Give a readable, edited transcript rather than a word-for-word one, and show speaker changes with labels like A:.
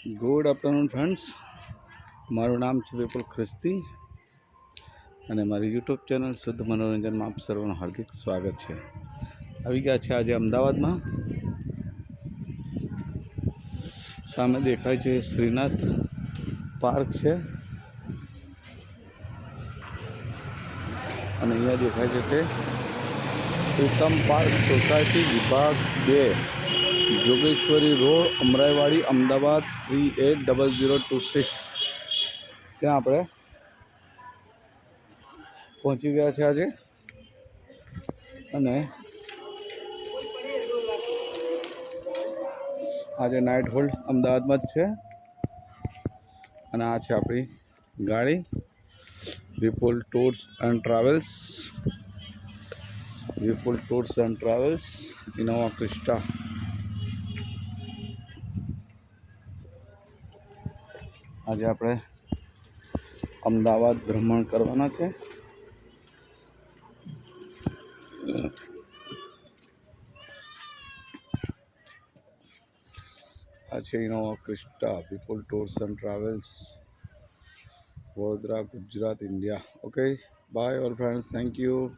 A: Good afternoon friends. મારું નામ છે વિપુલ ખ્રિસ્તી અને મારી યુટ્યુબ ચેનલ શુદ્ધ મનોરંજનમાં આપ સર્વનું હાર્દિક સ્વાગત છે. આવી ગયા છે આજે અમદાવાદમાં. સામે દેખાય છે શ્રીનાથ પાર્ક છે અને અહીંયા દેખાય છે તે પ્રીતમ પાર્ક સોસાયટી વિભાગ 2, જોગેશ્વરી રોડ, અમરાઈવાડી, અમદાવાદ 380026. ત્યાં આપણે પહોંચી ગયા છે આજે. અને આજે નાઇટ હોલ્ડ અમદાવાદમાં જ છે. અને આ છે આપણી ગાડી, Vipul tours and travels. Vipul tours and travels Innova Crysta. આજે આપણે અમદાવાદ ભ્રમણ કરવાના છે. આ છે Innova Crysta, Vipul tours and travels, Vadodara, Gujarat, India. Okay, bye all friends, thank you.